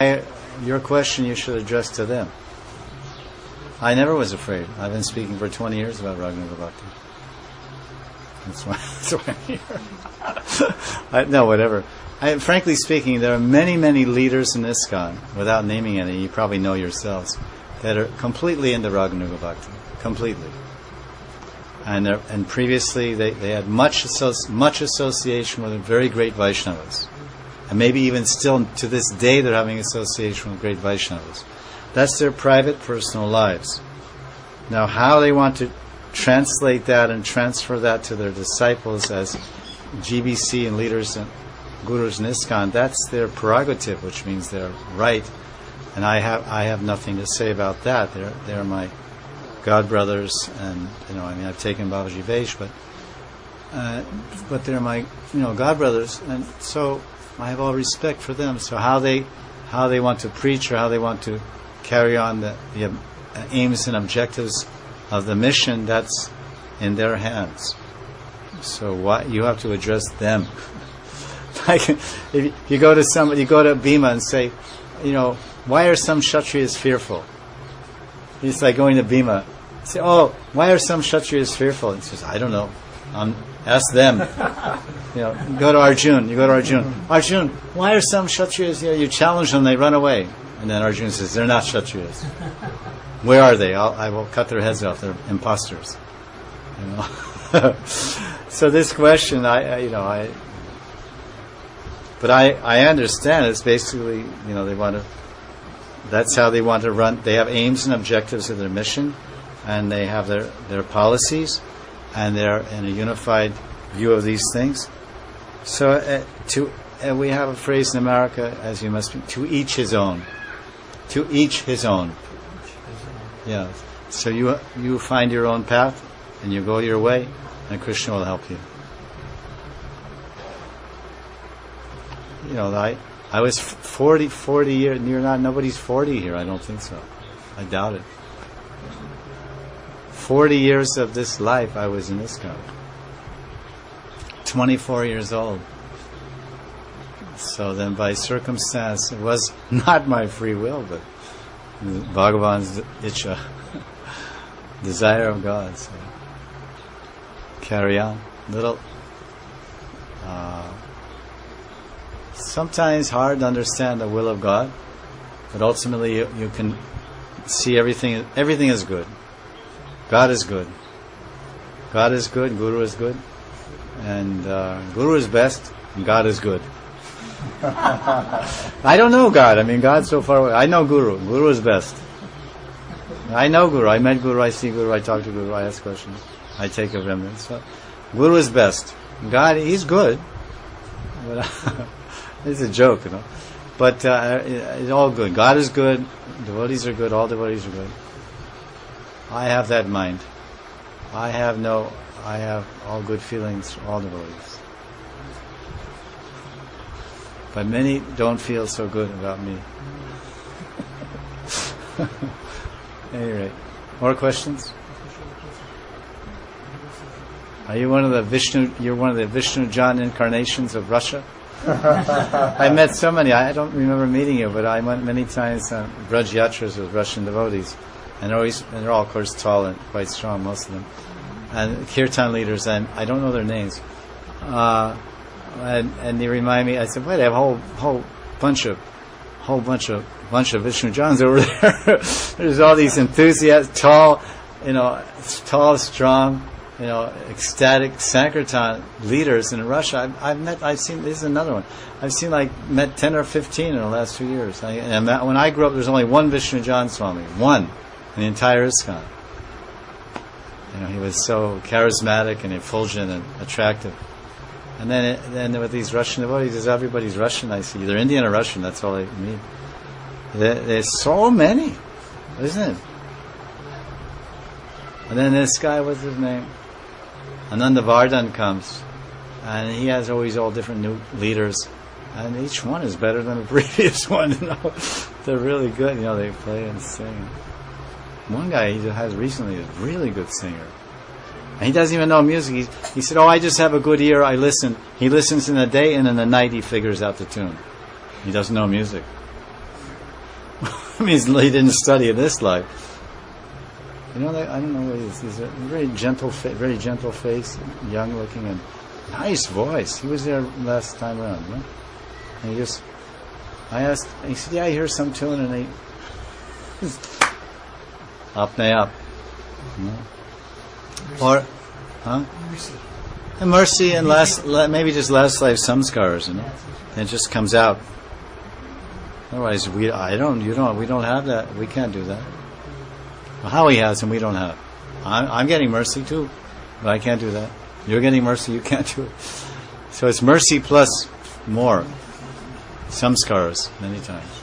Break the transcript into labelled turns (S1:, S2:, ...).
S1: Your question you should address to them. I never was afraid. I've been speaking for 20 years about Raghunaga Bhakti. That's why I'm here. No, whatever. Frankly speaking, there are many, many leaders in ISKCON, without naming any, you probably know yourselves, that are completely into Raghunaga Bhakti. Completely. And previously they had much association with very great Vaishnavas. And maybe even still to this day they're having association with great Vaishnavas. That's their private, personal lives. Now, how they want to translate that and transfer that to their disciples as GBC and leaders and gurus in ISKCON, that's their prerogative, which means they're right. And I have nothing to say about that. They're my god brothers, and I've taken Babaji Vaish, but they're my god brothers, and so I have all respect for them. So how they want to preach or how they want to carry on the aims and objectives of the mission, that's in their hands. So you have to address them. Like if you go to somebody, you go to Bhima and say, why are some Kshatriyas fearful? It's like going to Bhima. Say, why are some Kshatriyas fearful? He says, I don't know. Ask them. Go to Arjun. You go to Arjun. Arjun, why are some Kshatriyas? You challenge them, they run away. And then Arjun says, they're not Kshatriyas. Where are they? I will cut their heads off. They're imposters. So this question, but I understand. It's basically, they want to. That's how they want to run. They have aims and objectives of their mission, and they have their policies, and they're in a unified view of these things. So we have a phrase in America, as you must be, to each his own. To each his own. Yeah. So you find your own path, and you go your way, and Krishna will help you. I was 40 years, nobody's 40 here, I don't think so. I doubt it. 40 years of this life I was in ISKCON. 24 years old. So then by circumstance, it was not my free will, but Bhagavan's Icha, desire of God. So carry on. Sometimes hard to understand the will of God, but ultimately you can see everything. Everything is good. God is good. God is good. Guru is good, and Guru is best, and God is good. I don't know God. God's so far away. I know Guru. Guru is best. I know Guru. I met Guru. I see Guru. I talk to Guru. I ask questions. I take of him. So Guru is best. God, He's good. But it's a joke, But it's all good. God is good. Devotees are good. All devotees are good. I have that mind. I have all good feelings for all devotees. But many don't feel so good about me. Anyway, more questions? Are you one of the Vishnu? You're one of the Vishnu Jan incarnations of Russia? I met so many. I don't remember meeting you, but I went many times on Braj Yatras with Russian devotees, and they're all, of course, tall and quite strong, most of them, and kirtan leaders, and I don't know their names. And they remind me. I said, "Wait, they have a whole bunch of Vishnu Jans over there." There's all these enthusiasts, tall, strong, ecstatic Sankirtan leaders in Russia. I've seen, this is another one. Met 10 or 15 in the last 2 years. When I grew up, there was only one Vishnu Jan Swami. One. In the entire ISKCON. He was so charismatic and effulgent and attractive. And then with these Russian devotees, everybody's Russian. I see. They're Indian or Russian, that's all I mean. There's so many, isn't it? And then this guy, what's his name? Ananda Vardhan comes, and he has always all different new leaders, and each one is better than the previous one. They're really good. They play and sing. One guy he has recently is a really good singer, and he doesn't even know music. He said, I just have a good ear. I listen. He listens in the day, and in the night he figures out the tune. He doesn't know music. means he didn't study in this life. You know, I don't know what he is. He's a very gentle face, young looking, and nice voice. He was there last time around, right? And I asked, he said, yeah, I hear some tune, and apne up. Or, huh? And mercy and maybe just last life samskaras, and it just comes out. Otherwise, we don't have that. We can't do that. Well, how he has and we don't have. I'm getting mercy too, but I can't do that. You're getting mercy, you can't do it. So it's mercy plus more samskaras many times.